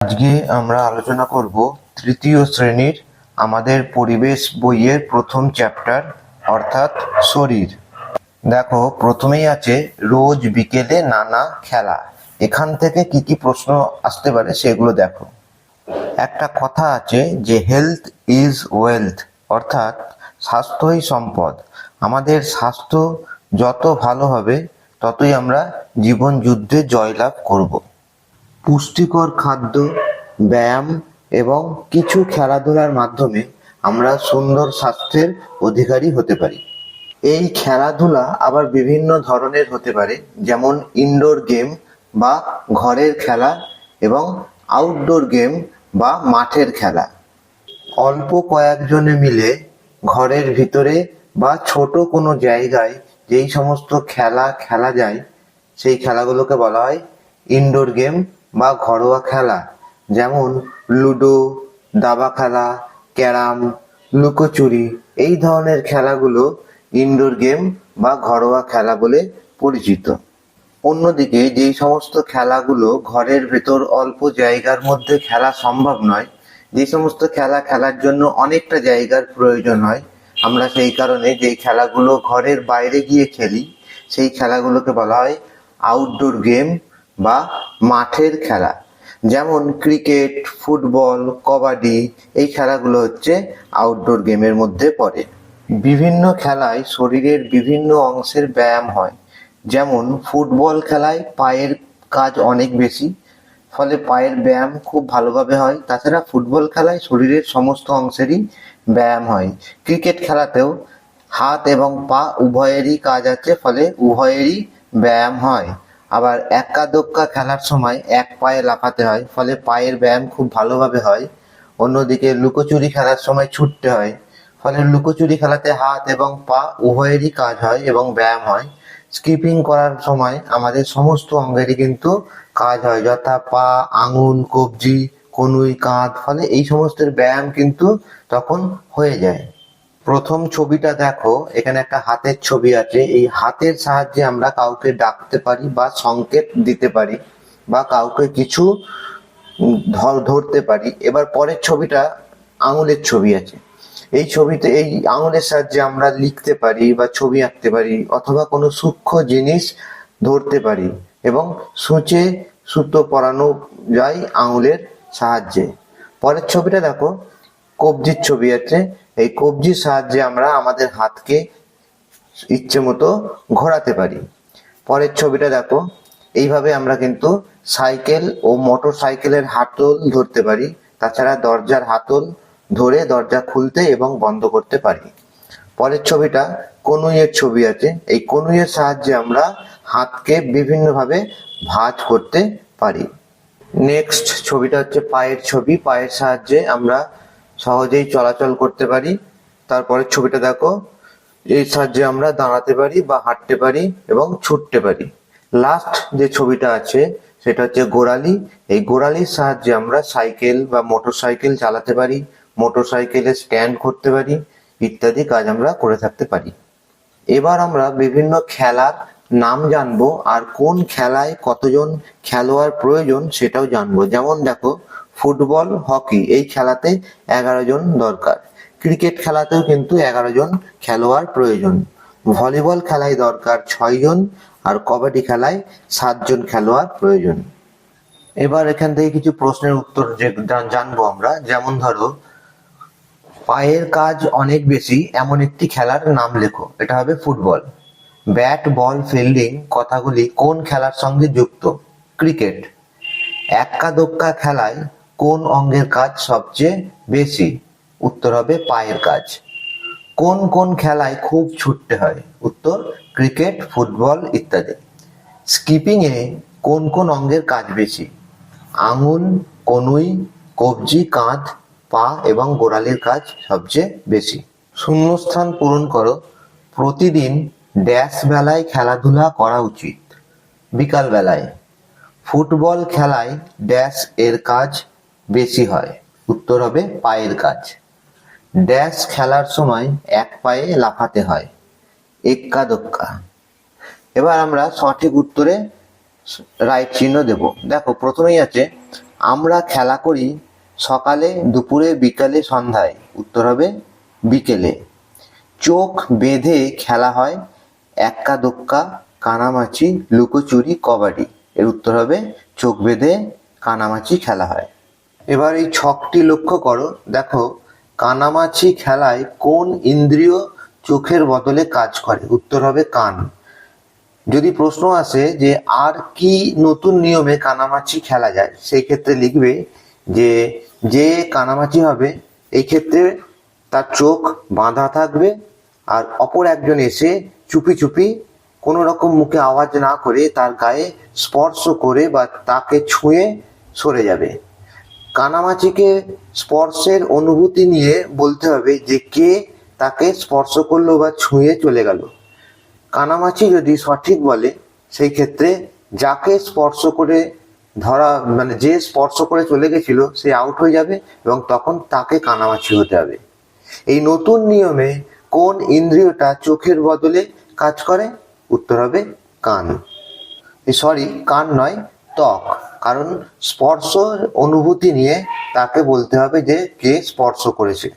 আজকে আমরা আলোচনা করব তৃতীয় শ্রেণীর আমাদের পরিবেশ বইয়ের প্রথম চ্যাপ্টার অর্থাৎ শরীর। দেখো, প্রথমেই আছে রোজ বিকেলে নানা খেলা। এখান থেকে কি কি প্রশ্ন আসতে পারে সেগুলো দেখো। একটা কথা আছে যে হেলথ ইজ ওয়েলথ, অর্থাৎ স্বাস্থ্যই সম্পদ। আমাদের স্বাস্থ্য যত ভালো হবে ততই আমরা জীবন যুদ্ধে জয়লাভ করব। পুষ্টিকর খাদ্য, ব্যায়াম এবং কিছু খেলাধুলার মাধ্যমে আমরা সুন্দর স্বাস্থ্যের অধিকারী হতে পারি। এই খেলাধুলা আবার বিভিন্ন ধরনের হতে পারে, যেমন ইনডোর গেম বা ঘরের খেলা এবং আউটডোর গেম বা মাঠের খেলা। অল্প কয়েকজনে মিলে ঘরের ভিতরে বা ছোট কোনো জায়গায় যেই সমস্ত খেলা খেলা যায় সেই খেলাগুলোকে বলা হয় ইনডোর গেম বা ঘরোয়া খেলা, যেমন লুডো, দাবা খেলা, ক্যারাম, লুকোচুরি। এই ধরনের খেলাগুলো ইনডোর গেম বা ঘরোয়া খেলা বলে পরিচিত। অন্যদিকে যেই সমস্ত খেলাগুলো ঘরের ভেতর অল্প জায়গার মধ্যে খেলা সম্ভব নয়, যে সমস্ত খেলা খেলার জন্য অনেকটা জায়গার প্রয়োজন হয়, আমরা সেই কারণে যেই খেলাগুলো ঘরের বাইরে গিয়ে খেলি সেই খেলাগুলোকে বলা হয় আউটডোর গেম বা মাঠের খেলা। যেমন ক্রিকেট, ফুটবল, কবাডি, এই খেলাগুলো হচ্ছে আউটডোর গেমের মধ্যে পড়ে। বিভিন্ন খেলায় শরীরের বিভিন্ন অংশের ব্যায়াম হয়। যেমন ফুটবল খেলায় পায়ের কাজ অনেক বেশি, ফলে পায়ের ব্যায়াম খুব ভালোভাবে হয়। তাছাড়া ফুটবল খেলায় শরীরের সমস্ত অংশেরই ব্যায়াম হয়। ক্রিকেট খেলাতেও হাত এবং পা উভয়েরই কাজ আছে, ফলে উভয়েরই ব্যায়াম হয়। আবার এক্কা দোক্কা খেলার সময় এক পায়ে লাফাতে হয়, ফলে পায়ের ব্যায়াম খুব ভালোভাবে হয়। অন্যদিকে লুকোচুরি খেলার সময় ছুটতে হয়, ফলে লুকোচুরি খেলাতে হাত এবং পা উভয়েরই কাজ হয় এবং ব্যায়াম হয়। স্কিপিং করার সময় আমাদের সমস্ত অঙ্গেরই কিন্তু কাজ হয়, যথা পা, আঙুল, কবজি, কনুই, কাঁধ, ফলে এই সমস্তের ব্যায়াম কিন্তু তখন হয়ে যায়। প্রথম ছবিটা দেখো, এখানে একটা হাতের ছবি আছে। এই হাতের সাহায্যে আমরা কাউকে ডাকতে পারি বা সংকেত দিতে পারি বা কাউকে কিছু ধরতে পারি। এবার পরের ছবিটা আঙুলের ছবি আছে। এই ছবিতে এই আঙুলের সাহায্যে আমরা লিখতে পারি বা ছবি আঁকতে পারি অথবা কোনো সূক্ষ্ম জিনিস ধরতে পারি এবং সূচে সুতো পরানো যায় আঙুলের সাহায্যে। পরের ছবিটা দেখো, কবজির ছবি আছে। এই কবজির সাহায্যে আমরা আমাদের হাতকে ইচ্ছে মতো ঘোরাতে পারি। পরের ছবিটা দেখো, এইভাবে আমরা কিন্তু সাইকেল ও মোটর সাইকেলের হাতল ধরতে পারি। তাছাড়া দরজার হাতল ধরে দরজা খুলতে এবং বন্ধ করতে পারি। পরের ছবিটা কনুইয়ের ছবি আছে। এই কনুইয়ের সাহায্যে আমরা হাতকে বিভিন্নভাবে ভাঁজ করতে পারি। নেক্সট ছবিটা হচ্ছে পায়ের ছবি। পায়ের সাহায্যে আমরা সহজেই চলাচল করতে পারি। তারপরের ছবিটা দেখো, এর সাহায্যে আমরা দাঁড়াতে পারি বা হাঁটতে পারি এবং ছুটতে পারি। লাস্ট যে ছবিটা আছে সেটা হচ্ছে গোড়ালি। এই গোড়ালির সাহায্যে আমরা সাইকেল বা মোটর সাইকেল চালাতে পারি, মোটর সাইকেলে স্ট্যান্ড করতে পারি, ইত্যাদি কাজ আমরা করে থাকতে পারি। এবার আমরা বিভিন্ন খেলার নাম জানবো আর কোন খেলায় কতজন খেলোয়াড় প্রয়োজন সেটাও জানবো। যেমন দেখো, ফুটবল, হকি এই খেলাতে 11 জন দরকার। ক্রিকেট খেলাতেও কিন্তু 11 জন খেলোয়াড় প্রয়োজন। ভলিবল খেলায় দরকার 6 জন আর কবাডি খেলায় 7 জন খেলোয়াড় প্রয়োজন। এবার এখান থেকে কিছু প্রশ্নের উত্তর জানবো আমরা। যেমন ধরো, পায়ের কাজ অনেক বেশি এমন একটি খেলার নাম লেখো। এটা হবে ফুটবল। ব্যাট, বল, ফিল্ডিং কথাগুলি কোন খেলার সঙ্গে যুক্ত? ক্রিকেট। এক্কা দোক্কা খেলায় কোন অঙ্গের কাজ সবচেয়ে বেশি? উত্তর হবে পায়ের কাজ। কোন কোন খেলায় খুব ছুটতে হয়? উত্তর ক্রিকেট, ফুটবল ইত্যাদি। স্কিপিং এ কোন কোন অঙ্গের কাজ বেশি? আঙুল, কনুই, কবজি, কাঁধ, পা এবং গোড়ালির কাজ সবচেয়ে বেশি। শূন্যস্থান পূরণ করো। প্রতিদিন ড্যাশ বেলায় খেলাধুলা করা উচিত? বিকাল বেলায়। ফুটবল খেলায় ড্যাশ এর কাজ বেশি হয়? উত্তর হবে পায়ের কাজ। ড্যাশ খেলার সময় এক পায়ে লাফাতে হয়? এক্কা দোক্কা। এবার আমরা সঠিক উত্তরে রাইট চিহ্ন দেব। দেখো, প্রথমেই আছে আমরা খেলা করি সকালে, দুপুরে, বিকালে, সন্ধ্যায়। উত্তর হবে বিকেলে। চোখ বেঁধে খেলা হয় এক্কা দোক্কা, কানামাছি, লুকোচুরি, কবাডি। এর উত্তর হবে চোখ বেঁধে কানামাছি খেলা হয়। এবার এই ছকটি লক্ষ্য করো, দেখো কানামাছি খেলায় কোন ইন্দ্রিয় চোখের বদলে কাজ করে? উত্তর হবে কান। যদি প্রশ্ন আসে যে আর কি নতুন নিয়মে কানামাছি খেলা যায়, সেই ক্ষেত্রে লিখবে যে যে কানামাছি হবে এই ক্ষেত্রে তার চোখ বাঁধা থাকবে, আর অপর একজন এসে চুপি চুপি কোনো রকম মুখে আওয়াজ না করে তার গায়ে স্পর্শ করে বা তাকে ছুঁয়ে সরে যাবে। কানামাছিকে স্পর্শের অনুভূতি নিয়ে বলতে হবে যে কে তাকে স্পর্শ করলো বা ছুঁয়ে চলে গেল। কানামাছি যদি সঠিক বলে সেই ক্ষেত্রে যাকে স্পর্শ করে ধরা, মানে যে স্পর্শ করে চলে গেছিল সে আউট হয়ে যাবে এবং তখন তাকে কানামাছি হতে হবে। এই নতুন নিয়মে কোন ইন্দ্রিয়টা চোখের বদলে কাজ করে? উত্তর হবে কান। কান নয়, ত্বক। কারণ স্পর্শ অনুভূতি নিয়ে তাকে বলতে হবে যে কে স্পর্শ করেছে।